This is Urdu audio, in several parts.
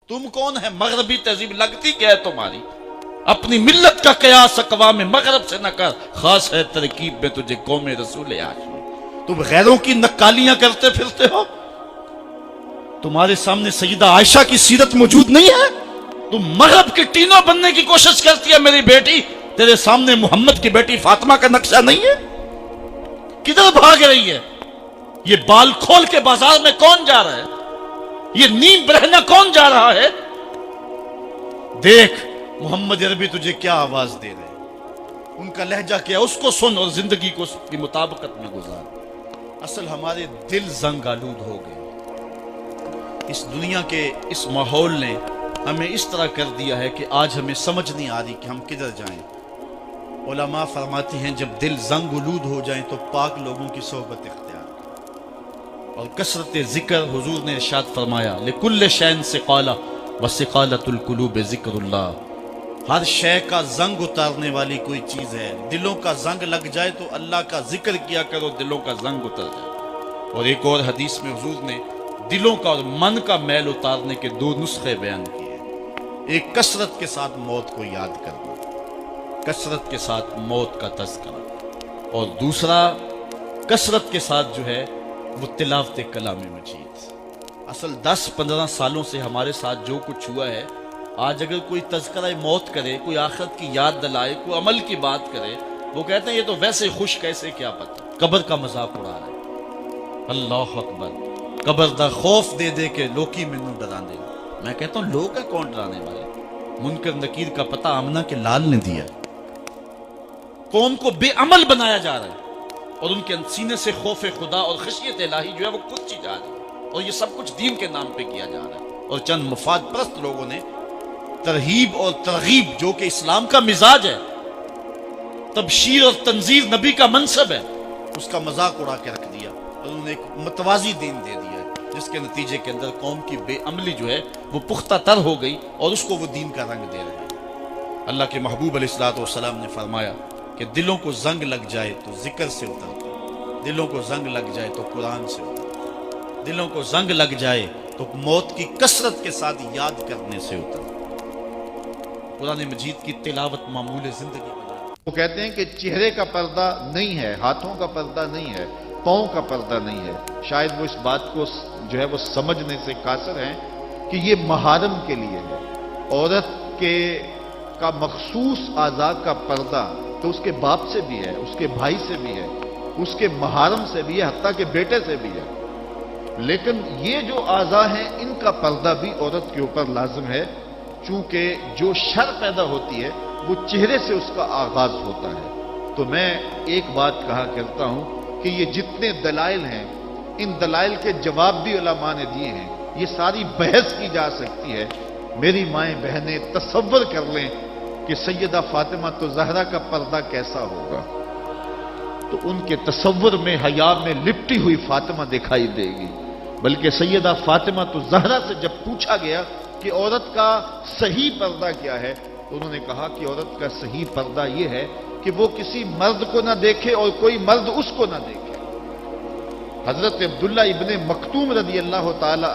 تم کون ہے؟ مغربی تہذیب لگتی کیا ہے تمہاری؟ اپنی ملت کا قیاس اقوام مغرب سے نہ کر، خاص ہے ترکیب میں تجھے قوم رسول ہاشمی۔ تم غیروں کی نقالیاں کرتے پھرتے ہو، تمہارے سامنے سیدہ عائشہ کی سیرت موجود نہیں ہے؟ تم مغرب کے ٹینوں بننے کی کوشش کرتی ہے میری بیٹی، تیرے سامنے محمد کی بیٹی فاطمہ کا نقشہ نہیں ہے؟ کدھر بھاگ رہی ہے؟ یہ بال کھول کے بازار میں کون جا رہا ہے؟ یہ نیم برہنہ کون جا رہا ہے؟ دیکھ محمد عربی تجھے کیا آواز دے رہے ہیں، ان کا لہجہ کیا، اس کو سن اور زندگی کو اس کی مطابقت میں گزار۔ اصل ہمارے دل زنگ آلود ہو گئے، اس دنیا کے اس ماحول نے ہمیں اس طرح کر دیا ہے کہ آج ہمیں سمجھ نہیں آ رہی کہ ہم کدھر جائیں۔ علماء فرماتے ہیں جب دل زنگ آلود ہو جائیں تو پاک لوگوں کی صحبت اختیار کریں، اور کثرت ذکر، حضور نے ارشاد فرمایا لکل شین سقالہ وسقالۃ القلوب ذکر اللہ، ہر شے کا زنگ اتارنے والی کوئی چیز ہے، دلوں کا زنگ لگ جائے تو اللہ کا ذکر کیا کرو، دلوں کا زنگ اتر جائے۔ اور ایک اور حدیث میں حضور نے دلوں کا اور من کا میل اتارنے کے دو نسخے بیان کیے، ایک کثرت کے ساتھ موت کو یاد کرنا، کثرت کے ساتھ موت کا تذکرہ، اور دوسرا کثرت کے ساتھ جو ہے وہ تلاوت کلام مجید۔ اصل 10-15 سالوں سے ہمارے ساتھ جو کچھ ہوا ہے، آج اگر کوئی تذکرہ موت کرے، کوئی آخرت کی یاد دلائے، کوئی عمل کی بات کرے، وہ کہتے ہیں یہ تو ویسے خوش کیسے، کیا پتہ، قبر کا مذاق اڑا رہا ہے۔ اللہ اکبر، قبر دا خوف دے دے کے لوکی مینوں ڈرا دے۔ میں کہتا ہوں لوگ ہے کون ڈرانے والے؟ منکر نکیر کا پتہ آمنہ کے لال نے دیا۔ قوم کو بے عمل بنایا جا رہا ہے، اور ان کے سینے سے خوف خدا اور خشیت الہی جو ہے وہ کچھ جا رہی ہے، اور یہ سب کچھ دین کے نام پہ کیا جا رہا ہے، اور چند مفاد پرست لوگوں نے ترہیب اور ترغیب، جو کہ اسلام کا مزاج ہے، تبشیر اور تنذیر نبی کا منصب ہے، اس کا مذاق اڑا کے رکھ دیا، اور انہوں نے ایک متوازی دین دے دیا ہے، جس کے نتیجے کے اندر قوم کی بے عملی جو ہے وہ پختہ تر ہو گئی، اور اس کو وہ دین کا رنگ دے رہے ہیں۔ اللہ کے محبوب علیہ الصلوۃ والسلام نے فرمایا کہ دلوں کو زنگ لگ جائے تو ذکر سے اترتا ہے، دلوں کو زنگ لگ جائے تو قرآن سے اترتا ہے، دلوں کو زنگ لگ جائے تو موت کی کثرت کے ساتھ یاد کرنے سے اترتا ہے۔ قرآن مجید کی تلاوت معمول زندگی بنا۔ وہ کہتے ہیں کہ چہرے کا پردہ نہیں ہے، ہاتھوں کا پردہ نہیں ہے، پاؤں کا پردہ نہیں ہے۔ شاید وہ اس بات کو جو ہے وہ سمجھنے سے قاصر ہیں کہ یہ محارم کے لیے ہے۔ عورت کا مخصوص اعضاء کا پردہ تو اس کے باپ سے بھی ہے، اس کے بھائی سے بھی ہے، اس کے محارم سے بھی ہے، حتیٰ کہ بیٹے سے بھی ہے۔ لیکن یہ جو اعضاء ہیں ان کا پردہ بھی عورت کے اوپر لازم ہے، چونکہ جو شر پیدا ہوتی ہے وہ چہرے سے اس کا آغاز ہوتا ہے۔ تو میں ایک بات کہا کرتا ہوں کہ یہ جتنے دلائل ہیں، ان دلائل کے جواب بھی علماء نے دیے ہیں، یہ ساری بحث کی جا سکتی ہے۔ میری مائیں بہنیں تصور کر لیں کہ سیدہ فاطمہ تو زہرا کا پردہ کیسا ہوگا، تو ان کے تصور میں حیا میں لپٹی ہوئی فاطمہ دکھائی دے گی۔ بلکہ سیدہ فاطمہ تو زہرا سے جب پوچھا گیا کہ عورت کا صحیح پردہ کیا ہے، تو انہوں نے کہا کہ عورت کا صحیح پردہ یہ ہے کہ وہ کسی مرد کو نہ دیکھے اور کوئی مرد اس کو نہ دیکھے۔ حضرت عبداللہ ابن مکتوم رضی اللہ تعالی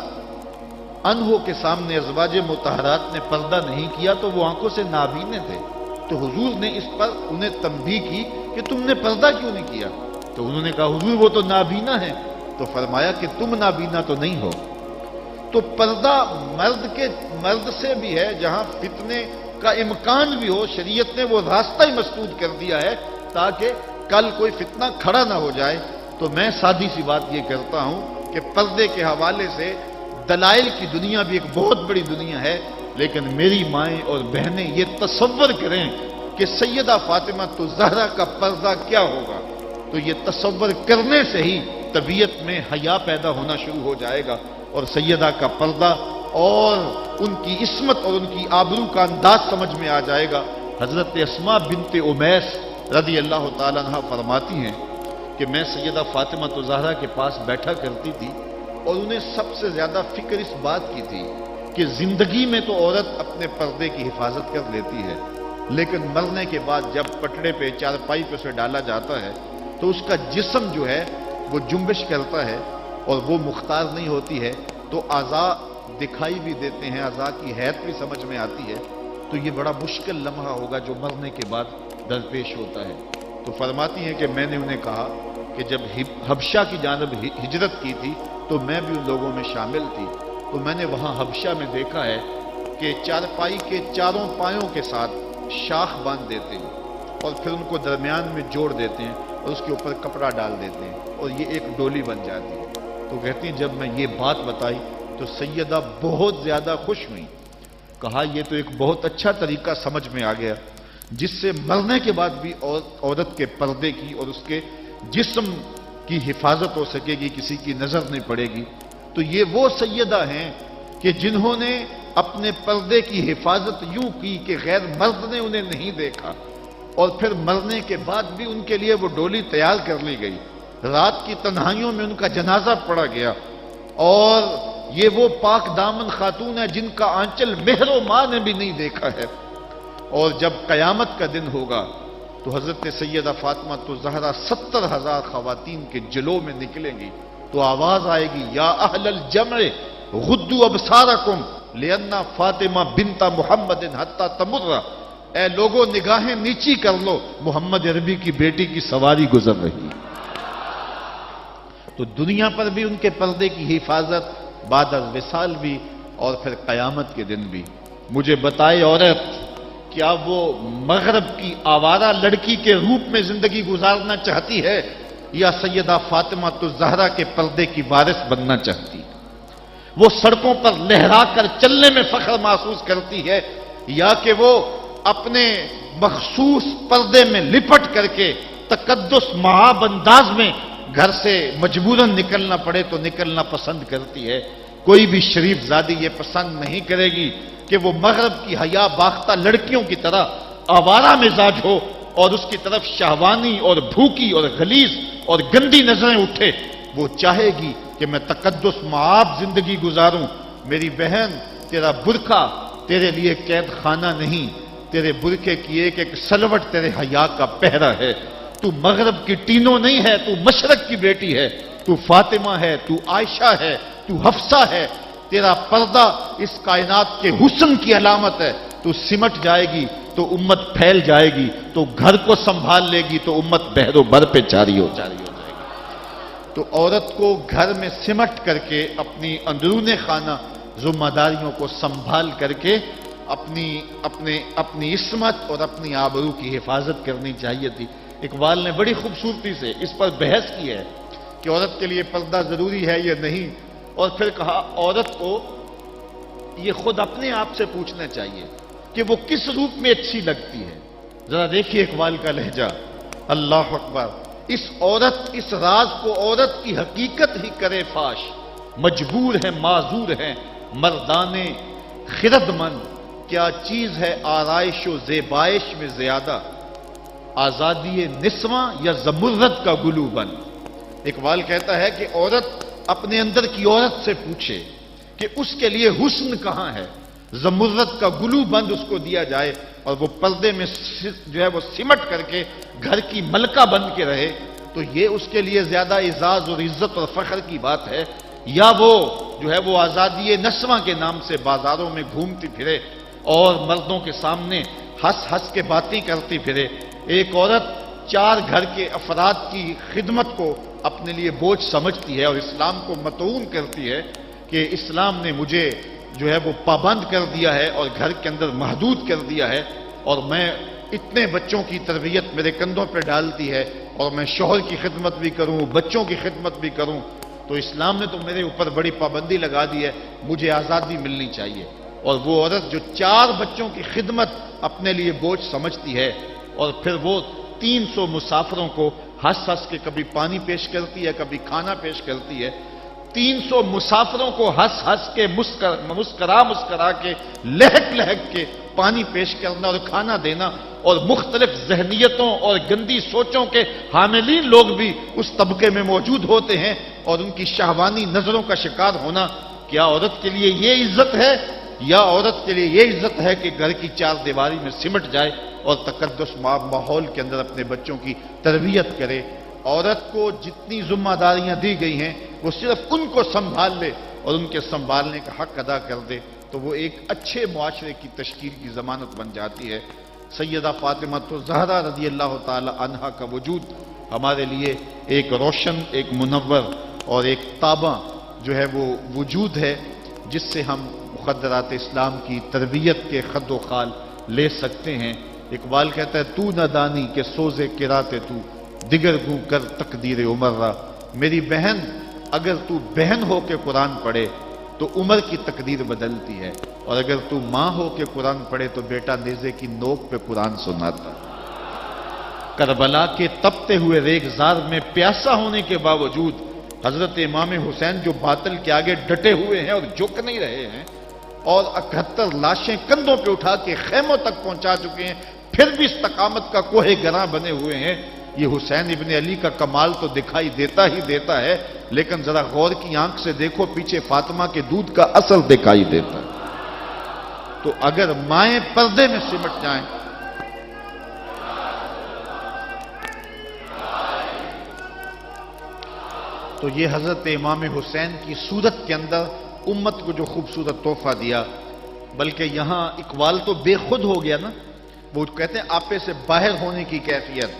عنہ کے سامنے ازواج مطہرات نے پردہ نہیں کیا تو وہ آنکھوں سے نابینے تھے، تو حضور نے اس پر انہیں تنبیہ کی کہ تم نے پردہ کیوں نہیں کیا؟ تو انہوں نے کہا حضور وہ تو نابینا ہے۔ تو فرمایا کہ تم نابینا تو نہیں ہو۔ تو پردہ مرد سے بھی ہے، جہاں فتنے کا امکان بھی ہو، شریعت نے وہ راستہ ہی مسدود کر دیا ہے تاکہ کل کوئی فتنہ کھڑا نہ ہو جائے۔ تو میں سادی سی بات یہ کرتا ہوں کہ پردے کے حوالے سے دلائل کی دنیا بھی ایک بہت بڑی دنیا ہے، لیکن میری مائیں اور بہنیں یہ تصور کریں کہ سیدہ فاطمہ تو زہرا کا پردہ کیا ہوگا، تو یہ تصور کرنے سے ہی طبیعت میں حیا پیدا ہونا شروع ہو جائے گا، اور سیدہ کا پردہ اور ان کی عصمت اور ان کی آبرو کا انداز سمجھ میں آ جائے گا۔ حضرت اسماء بنت امیس رضی اللہ تعالیٰ عنہ فرماتی ہیں کہ میں سیدہ فاطمہ زہرا کے پاس بیٹھا کرتی تھی، اور انہیں سب سے زیادہ فکر اس بات کی تھی کہ زندگی میں تو عورت اپنے پردے کی حفاظت کر لیتی ہے، لیکن مرنے کے بعد جب پٹڑے پہ چارپائی پہ اسے ڈالا جاتا ہے تو اس کا جسم جو ہے وہ جنبش کرتا ہے اور وہ مختار نہیں ہوتی ہے، تو اعضاء دکھائی بھی دیتے ہیں، اعضاء کی حیت بھی سمجھ میں آتی ہے، تو یہ بڑا مشکل لمحہ ہوگا جو مرنے کے بعد درپیش ہوتا ہے۔ تو فرماتی ہیں کہ میں نے انہیں کہا کہ جب حبشہ کی جانب ہجرت کی تھی تو میں بھی ان لوگوں میں شامل تھی، تو میں نے وہاں حبشہ میں دیکھا ہے کہ چارپائی کے چاروں پایوں کے ساتھ شاخ باندھ دیتے ہیں اور پھر ان کو درمیان میں جوڑ دیتے ہیں اور اس کے اوپر کپڑا ڈال دیتے ہیں اور یہ ایک ڈولی بن جاتی ہے۔ تو کہتی ہیں جب میں یہ بات بتائی تو سیدہ بہت زیادہ خوش ہوئی، کہا یہ تو ایک بہت اچھا طریقہ سمجھ میں آ گیا جس سے مرنے کے بعد بھی عورت کے پردے کی اور اس کے جسم کی حفاظت ہو سکے گی، کسی کی نظر نہیں پڑے گی۔ تو یہ وہ سیدہ ہیں کہ جنہوں نے اپنے پردے کی حفاظت یوں کی کہ غیر مرد نے انہیں نہیں دیکھا، اور پھر مرنے کے بعد بھی ان کے لیے وہ ڈولی تیار کر لی گئی، رات کی تنہائیوں میں ان کا جنازہ پڑا گیا، اور یہ وہ پاک دامن خاتون ہے جن کا آنچل مہر و ماں نے بھی نہیں دیکھا ہے۔ اور جب قیامت کا دن ہوگا تو حضرت سیدہ فاطمہ تو زہرا 70,000 خواتین کے جلو میں نکلیں گی، تو آواز آئے گی یا اہل الجمع غدوا ابصارکم لأن فاطمہ بنت محمد حتی تمر، اے لوگوں نگاہیں نیچی کر لو، محمد عربی کی بیٹی کی سواری گزر رہی۔ تو دنیا پر بھی ان کے پردے کی حفاظت، بعد از وصال بھی، اور پھر قیامت کے دن بھی۔ مجھے بتائے عورت کیا وہ مغرب کی آوارہ لڑکی کے روپ میں زندگی گزارنا چاہتی ہے یا سیدہ فاطمہ الزہرا کے پردے کی وارث بننا چاہتی ہے؟ وہ سڑکوں پر لہرا کر چلنے میں فخر محسوس کرتی ہے یا کہ وہ اپنے مخصوص پردے میں لپٹ کر کے تقدس مہاب انداز میں گھر سے مجبوراً نکلنا پڑے تو نکلنا پسند کرتی ہے؟ کوئی بھی شریف زادی یہ پسند نہیں کرے گی کہ وہ مغرب کی حیا باختہ لڑکیوں کی طرح آوارہ مزاج ہو اور اس کی طرف شہوانی اور بھوکی اور غلیظ اور گندی نظریں اٹھے۔ وہ چاہے گی کہ میں تقدس معاب زندگی گزاروں۔ میری بہن، تیرا برقع تیرے لیے قید خانہ نہیں، تیرے برقعے کی ایک ایک سلوٹ تیرے حیا کا پہرا ہے۔ تو مغرب کی ٹینوں نہیں ہے، تو مشرق کی بیٹی ہے، تو فاطمہ ہے، تو عائشہ ہے، تو حفصہ ہے۔ تیرا پردہ اس کائنات کے حسن کی علامت ہے۔ تو سمٹ جائے گی تو امت پھیل جائے گی، تو گھر کو سنبھال لے گی تو امت بحر و بر پہ جاری ہو جائے گی۔ تو عورت کو گھر میں سمٹ کر کے اپنی اندرون خانہ ذمہ داریوں کو سنبھال کر کے اپنی عصمت اور اپنی آبرو کی حفاظت کرنی چاہیے تھی۔ اقبال نے بڑی خوبصورتی سے اس پر بحث کی ہے کہ عورت کے لیے پردہ ضروری ہے یا نہیں، اور پھر کہا عورت کو یہ خود اپنے آپ سے پوچھنا چاہیے کہ وہ کس روپ میں اچھی لگتی ہے۔ ذرا دیکھیے اقبال کا لہجہ، اللہ اکبر۔ اس راز کو عورت کی حقیقت ہی کرے فاش، مجبور ہے معذور ہے مردانے خرد مند، کیا چیز ہے آرائش و زیبائش میں زیادہ، آزادی نسواں یا زمرد کا گلو بند۔ اقبال کہتا ہے کہ عورت اپنے اندر کی عورت سے پوچھے کہ اس کے لیے حسن کہاں ہے، زمرد کا گلو بند اس کو دیا جائے اور وہ پردے میں جو ہے وہ سمٹ کر کے گھر کی ملکہ بن کے رہے، تو یہ اس کے لیے زیادہ اعزاز اور عزت اور فخر کی بات ہے، یا وہ جو ہے وہ آزادی نسواں کے نام سے بازاروں میں گھومتی پھرے اور مردوں کے سامنے ہنس ہنس کے باتیں کرتی پھرے۔ ایک عورت 4 گھر کے افراد کی خدمت کو اپنے لیے بوجھ سمجھتی ہے اور اسلام کو مطعون کرتی ہے کہ اسلام نے مجھے جو ہے وہ پابند کر دیا ہے اور گھر کے اندر محدود کر دیا ہے، اور میں اتنے بچوں کی تربیت میرے کندھوں پہ ڈالتی ہے، اور میں شوہر کی خدمت بھی کروں، بچوں کی خدمت بھی کروں، تو اسلام نے تو میرے اوپر بڑی پابندی لگا دی ہے، مجھے آزادی ملنی چاہیے۔ اور وہ عورت جو 4 بچوں کی خدمت اپنے لیے بوجھ سمجھتی ہے اور پھر وہ 300 مسافروں کو ہنس ہنس کے کبھی پانی پیش کرتی ہے، کبھی کھانا پیش کرتی ہے، 300 مسافروں کو ہنس ہنس کے مسکرا کے لہک لہک کے پانی پیش کرنا اور کھانا دینا، اور مختلف ذہنیتوں اور گندی سوچوں کے حاملین لوگ بھی اس طبقے میں موجود ہوتے ہیں، اور ان کی شہوانی نظروں کا شکار ہونا، کیا عورت کے لیے یہ عزت ہے؟ یا عورت کے لیے یہ عزت ہے کہ گھر کی 4 دیواری میں سمٹ جائے اور تقدس ماحول کے اندر اپنے بچوں کی تربیت کرے؟ عورت کو جتنی ذمہ داریاں دی گئی ہیں وہ صرف ان کو سنبھال لے، اور ان کے سنبھالنے کا حق ادا کر دے تو وہ ایک اچھے معاشرے کی تشکیل کی ضمانت بن جاتی ہے۔ سیدہ فاطمہ الزہرا رضی اللہ تعالی عنہا کا وجود ہمارے لیے ایک روشن، ایک منور اور ایک تابع جو ہے وہ وجود ہے، جس سے ہم مقدرات اسلام کی تربیت کے خد و خال لے سکتے ہیں۔ اقبال کہتا ہے تو نہ دانی کہ سوزے کراتے تو دیگر گوں کر تقدیر عمر را، میری بہن اگر تو بہن ہو کے قرآن پڑھے تو عمر کی تقدیر بدلتی ہے، اور اگر تو ماں ہو کے قرآن پڑھے تو بیٹا نیزے کی نوک پہ قرآن سناتا۔ کربلا کے تپتے ہوئے ریگزار میں پیاسا ہونے کے باوجود حضرت امام حسین جو باطل کے آگے ڈٹے ہوئے ہیں اور جھک نہیں رہے ہیں، اور 71 لاشیں کندھوں پہ اٹھا کے خیموں تک پہنچا چکے ہیں، پھر بھی استقامت کا کوہ گراں بنے ہوئے ہیں، یہ حسین ابن علی کا کمال تو دکھائی دیتا ہی دیتا ہے، لیکن ذرا غور کی آنکھ سے دیکھو پیچھے فاطمہ کے دودھ کا اثر دکھائی دیتا ہے۔ تو اگر مائیں پردے میں سمٹ جائیں تو یہ حضرت امام حسین کی صورت کے اندر امت کو جو خوبصورت تحفہ دیا، بلکہ یہاں اقبال تو بے خود ہو گیا نا، وہ کہتے ہیں آپے سے باہر ہونے کی کیفیت،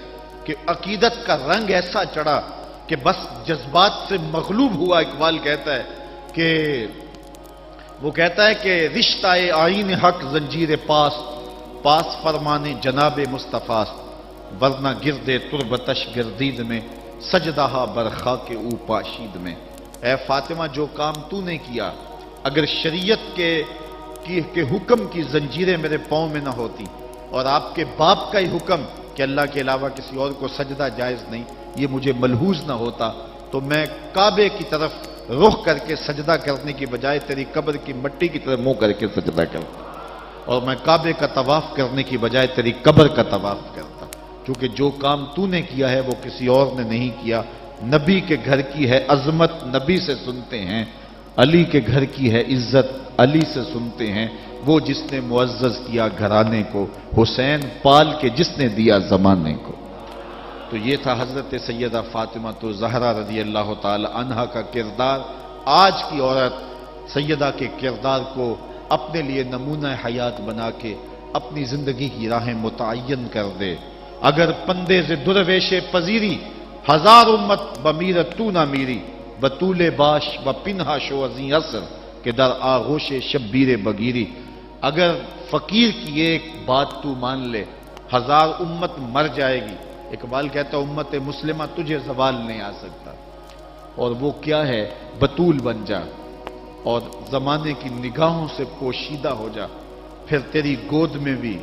کہ عقیدت کا رنگ ایسا چڑھا کہ بس جذبات سے مغلوب ہوا۔ اقبال کہتا ہے کہ وہ کہتا ہے کہ رشتہ آئین حق زنجیر پاس، پاس فرمانے جناب مصطفیٰ، ورنہ گردے تربتش گردید میں سجدہ برخا کے او پاشید میں۔ اے فاطمہ جو کام تو نے کیا، اگر شریعت کے حکم کی زنجیریں میرے پاؤں میں نہ ہوتی، اور آپ کے باپ کا ہی حکم کہ اللہ کے علاوہ کسی اور کو سجدہ جائز نہیں، یہ مجھے ملحوظ نہ ہوتا، تو میں کعبے کی طرف رخ کر کے سجدہ کرنے کی بجائے تیری قبر کی مٹی کی طرف منہ کر کے سجدہ کرتا، اور میں کعبے کا طواف کرنے کی بجائے تیری قبر کا طواف کرتا، کیونکہ جو کام تو نے کیا ہے وہ کسی اور نے نہیں کیا۔ نبی کے گھر کی ہے عظمت نبی سے سنتے ہیں، علی کے گھر کی ہے عزت علی سے سنتے ہیں، وہ جس نے معزز کیا گھرانے کو، حسین پال کے جس نے دیا زمانے کو۔ تو یہ تھا حضرت سیدہ فاطمہ الزہرا رضی اللہ تعالی عنہا کا کردار۔ آج کی عورت سیدہ کے کردار کو اپنے لیے نمونہ حیات بنا کے اپنی زندگی کی راہیں متعین کر دے۔ اگر پندے سے درویش پذیری، ہزار امت بمیرت تو نہ میری، بطول باش و پنہا شو ازیں اثر کہ در آغوش شبیر بگیری۔ اگر فقیر کی ایک بات تو مان لے، ہزار امت مر جائے گی۔ اقبال کہتا ہے امت مسلمہ تجھے زوال نہیں آ سکتا، اور وہ کیا ہے؟ بطول بن جا اور زمانے کی نگاہوں سے پوشیدہ ہو جا، پھر تیری گود میں بھی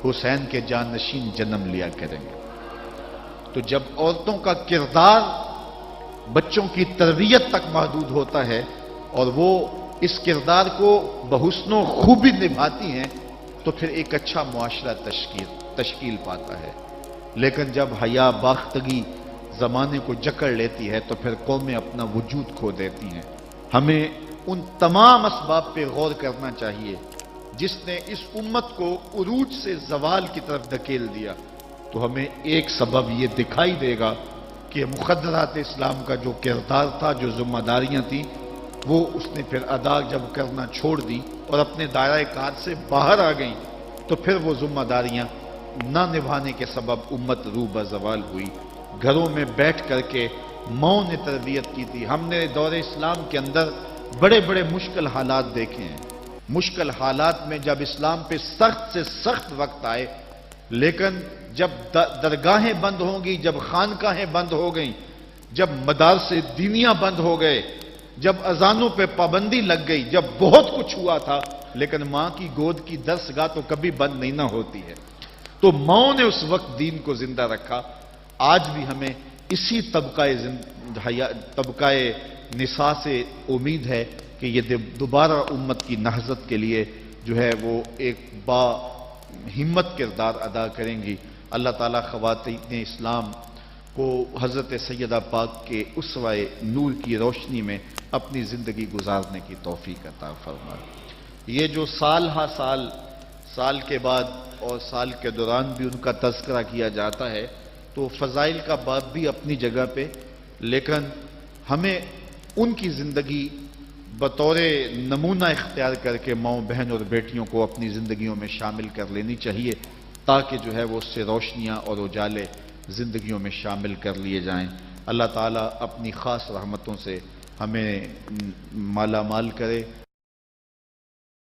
حسین کے جانشین جنم لیا کریں گے۔ تو جب عورتوں کا کردار بچوں کی تربیت تک محدود ہوتا ہے اور وہ اس کردار کو بحسن و خوبی نبھاتی ہیں تو پھر ایک اچھا معاشرہ تشکیل پاتا ہے۔ لیکن جب حیا باختگی زمانے کو جکڑ لیتی ہے تو پھر قومیں اپنا وجود کھو دیتی ہیں۔ ہمیں ان تمام اسباب پہ غور کرنا چاہیے جس نے اس امت کو عروج سے زوال کی طرف دھکیل دیا، تو ہمیں ایک سبب یہ دکھائی دے گا کہ مقدرات اسلام کا جو کردار تھا، جو ذمہ داریاں تھیں، وہ اس نے پھر ادا جب کرنا چھوڑ دی اور اپنے دائرہ کار سے باہر آ گئیں، تو پھر وہ ذمہ داریاں نہ نبھانے کے سبب امت روح بزوال ہوئی۔ گھروں میں بیٹھ کر کے ماؤں نے تربیت کی تھی۔ ہم نے دور اسلام کے اندر بڑے بڑے مشکل حالات دیکھے ہیں۔ مشکل حالات میں جب اسلام پہ سخت سے سخت وقت آئے، لیکن جب درگاہیں بند ہوں گی، جب خانقاہیں بند ہو گئیں، جب مدارس دینیاں بند ہو گئے، جب اذانوں پہ پابندی لگ گئی، جب بہت کچھ ہوا تھا، لیکن ماں کی گود کی درسگاہ تو کبھی بند نہیں نہ ہوتی ہے، تو ماؤں نے اس وقت دین کو زندہ رکھا۔ آج بھی ہمیں اسی طبقہ نساء سے امید ہے کہ یہ دوبارہ امت کی نہضت کے لیے جو ہے وہ ایک با ہمت کردار ادا کریں گی۔ اللہ تعالیٰ خواتین اسلام کو حضرت سیدہ پاک کے اسوہ نور کی روشنی میں اپنی زندگی گزارنے کی توفیق عطا فرمائے۔ یہ جو سال ہا سال کے بعد اور سال کے دوران بھی ان کا تذکرہ کیا جاتا ہے، تو فضائل کا باب بھی اپنی جگہ پہ، لیکن ہمیں ان کی زندگی بطور نمونہ اختیار کر کے ماؤں بہن اور بیٹیوں کو اپنی زندگیوں میں شامل کر لینی چاہیے، تاکہ جو ہے وہ اس سے روشنیاں اور اجالے زندگیوں میں شامل کر لیے جائیں۔ اللہ تعالیٰ اپنی خاص رحمتوں سے ہمیں مالا مال کرے۔